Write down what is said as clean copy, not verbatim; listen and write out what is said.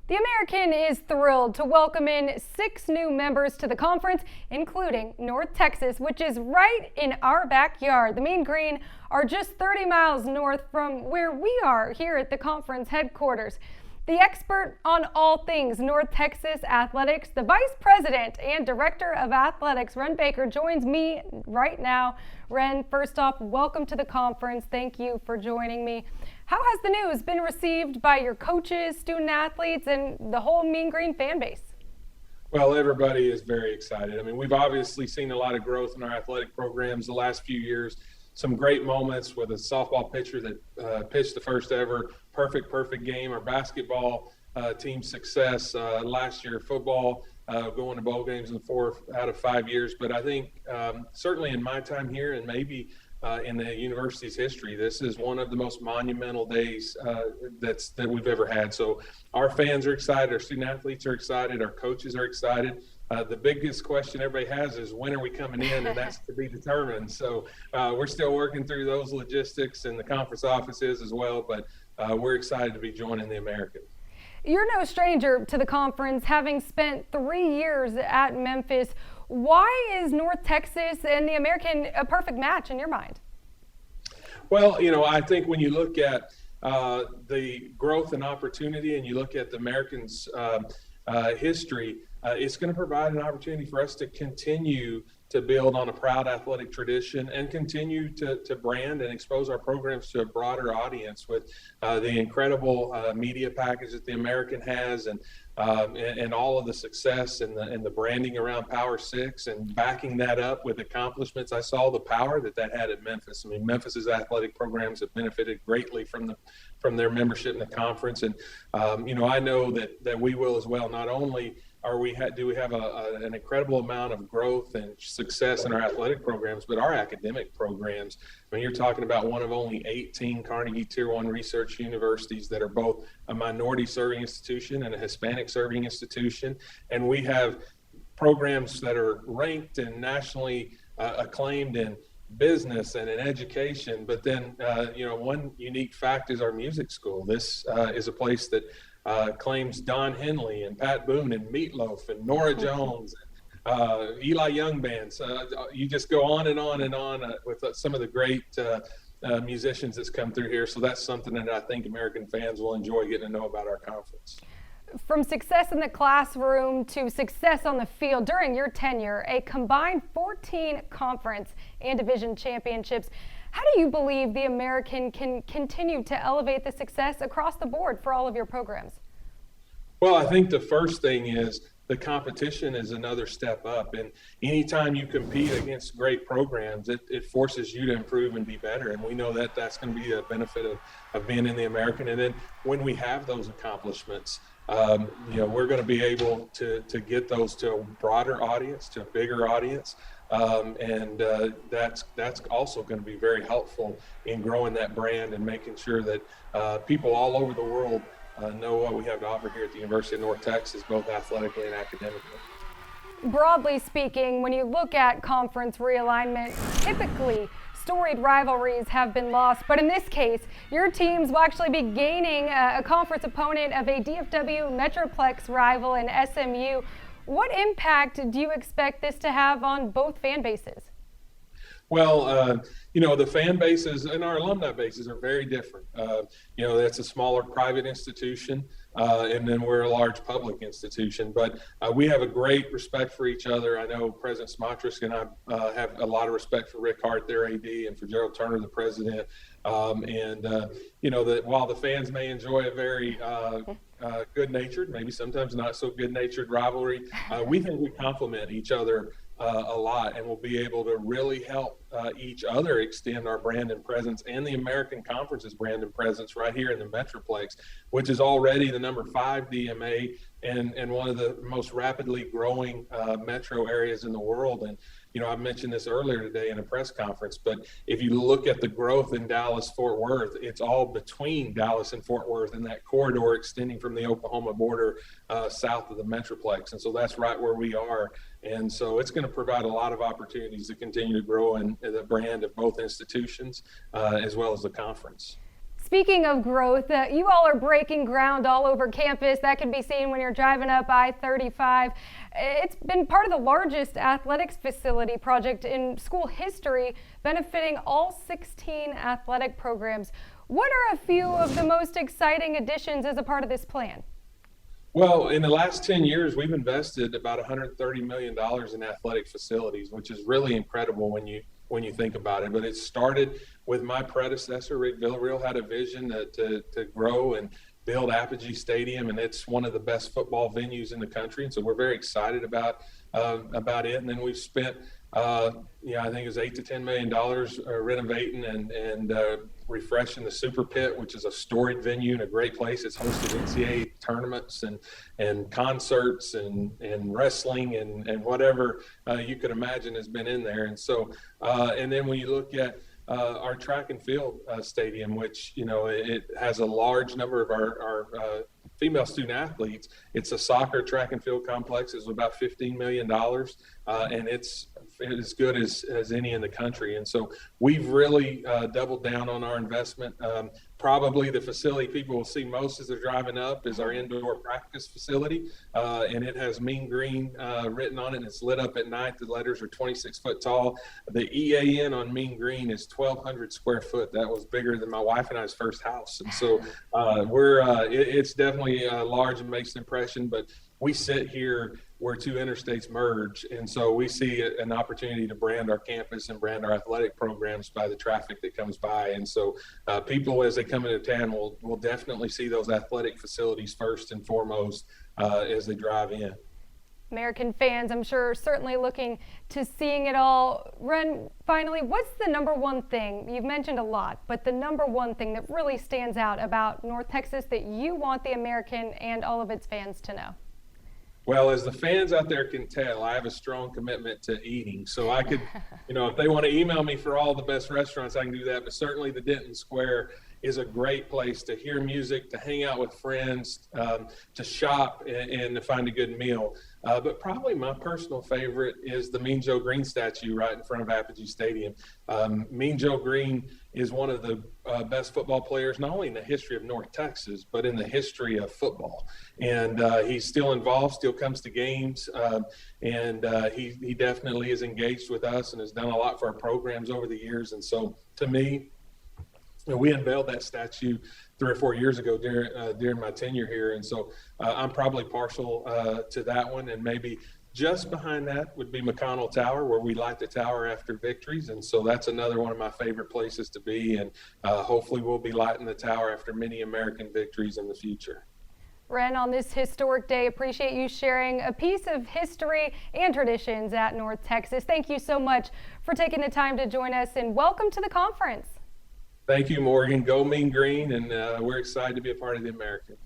The American is thrilled to welcome in 6 new members to the conference, including North Texas, which is right in our backyard. The Mean Green are just 30 miles north from where we are here at the conference headquarters. The expert on all things North Texas athletics, the Vice President and Director of Athletics, Wren Baker, joins me right now. Wren, first off, welcome to the conference. Thank you for joining me. How has the news been received by your coaches, student athletes, and the whole Mean Green fan base? Well, everybody is very excited. I mean, we've obviously seen a lot of growth in our athletic programs the last few years. Some great moments with a softball pitcher that pitched the first ever perfect game. Our basketball team success last year, football going to bowl games in 4 out of 5 years. But I think certainly in my time here and maybe in the university's history, this is one of the most monumental days that we've ever had. So our fans are excited, our student athletes are excited, our coaches are excited. The biggest question everybody has is when are we coming in, and that's to be determined. So we're still working through those logistics and the conference offices as well, but we're excited to be joining the American. You're no stranger to the conference, having spent 3 years at Memphis. Why is North Texas and the American a perfect match in your mind? Well, I think when you look at the growth and opportunity and you look at the Americans' history, it's going to provide an opportunity for us to continue to build on a proud athletic tradition and continue to brand and expose our programs to a broader audience with the incredible media package that the American has and all of the success and the branding around Power 6 and backing that up with accomplishments. I saw the power that had at Memphis. I mean, Memphis's athletic programs have benefited greatly from their membership in the conference. And, I know that we will as well. Not only do we have an incredible amount of growth and success in our athletic programs, but our academic programs. I mean, you're talking about one of only 18 Carnegie Tier 1 research universities that are both a minority serving institution and a Hispanic serving institution. And we have programs that are ranked and nationally acclaimed in business and in education. But then, one unique fact is our music school. This is a place that claims Don Henley and Pat Boone and Meatloaf and Nora Jones, Eli Young bands. You just go on and on and on with some of the great musicians that's come through here. So that's something that I think American fans will enjoy getting to know about our conference. From success in the classroom to success on the field during your tenure, a combined 14 conference and division championships. How do you believe the American can continue to elevate the success across the board for all of your programs? Well, I think the first thing is the competition is another step up. And anytime you compete against great programs, it forces you to improve and be better. And we know that that's going to be a benefit of being in the American. And then when we have those accomplishments, we're going to be able to get those to a broader audience, to a bigger audience. That's also going to be very helpful in growing that brand and making sure that people all over the world know what we have to offer here at the University of North Texas, both athletically and academically. Broadly speaking, when you look at conference realignment, typically storied rivalries have been lost, but in this case, your teams will actually be gaining a conference opponent of a DFW Metroplex rival in SMU. What impact do you expect this to have on both fan bases? Well, the fan bases and our alumni bases are very different. That's a smaller private institution, and then we're a large public institution. But we have a great respect for each other. I know President Smotrisk and I have a lot of respect for Rick Hart, their AD, and for Gerald Turner, the president. That while the fans may enjoy a very good-natured, maybe sometimes not so good-natured rivalry, we think we complement each other a lot, and we'll be able to really help each other extend our brand and presence and the American Conference's brand and presence right here in the Metroplex, which is already the number 5 DMA and one of the most rapidly growing metro areas in the world. And I mentioned this earlier today in a press conference, but if you look at the growth in Dallas-Fort Worth, it's all between Dallas and Fort Worth and that corridor extending from the Oklahoma border south of the Metroplex. And so that's right where we are. And so it's going to provide a lot of opportunities to continue to grow in the brand of both institutions as well as the conference. speaking of growth, you all are breaking ground all over campus. That can be seen when you're driving up I-35. It's been part of the largest athletics facility project in school history, benefiting all 16 athletic programs. What are a few of the most exciting additions as a part of this plan? Well, in the last 10 years, we've invested about $130 million in athletic facilities, which is really incredible when you think about it. But it started with my predecessor, Rick Villarreal, had a vision to grow and build Apogee Stadium, and it's one of the best football venues in the country. And so we're very excited about it. And then we've spent, I think it was $8 to $10 million renovating and refreshing the Super Pit, which is a storied venue and a great place. It's hosted NCAA tournaments and concerts and wrestling and whatever you could imagine has been in there. And so, and then when you look at our track and field stadium, which, it has a large number of our female student athletes. It's a soccer track and field complex. It's about $15 million, and it's as good as any in the country. And so we've really doubled down on our investment. Probably the facility people will see most as they're driving up is our indoor practice facility, and it has Mean Green written on it, and it's lit up at night. The letters are 26 foot tall. The EAN on Mean Green is 1,200 square foot. That was bigger than my wife and I's first house. And so it's definitely large and makes an impression, but we sit here where two interstates merge, and so we see an opportunity to brand our campus and brand our athletic programs by the traffic that comes by. And so people, as they come into town, will definitely see those athletic facilities first and foremost as they drive in. American fans, I'm sure, are certainly looking to seeing it all. Wren, finally, what's the number one thing, you've mentioned a lot, but the number one thing that really stands out about North Texas that you want the American and all of its fans to know? Well, as the fans out there can tell, I have a strong commitment to eating. So I could, if they want to email me for all the best restaurants, I can do that. But certainly the Denton Square is a great place to hear music, to hang out with friends, to shop, and to find a good meal. But probably my personal favorite is the Mean Joe Green statue right in front of Apogee Stadium. Mean Joe Green is one of the best football players, not only in the history of North Texas, but in the history of football. And he's still involved, still comes to games, and he definitely is engaged with us and has done a lot for our programs over the years. And so to me, we unveiled that statue 3 or 4 years ago during my tenure here. And so I'm probably partial to that one. And maybe just behind that would be McConnell Tower, where we light the tower after victories. And so that's another one of my favorite places to be. And hopefully we'll be lighting the tower after many American victories in the future. Wren, on this historic day, appreciate you sharing a piece of history and traditions at North Texas. Thank you so much for taking the time to join us, and welcome to the conference. Thank you, Morgan. Go Mean Green, and we're excited to be a part of the American.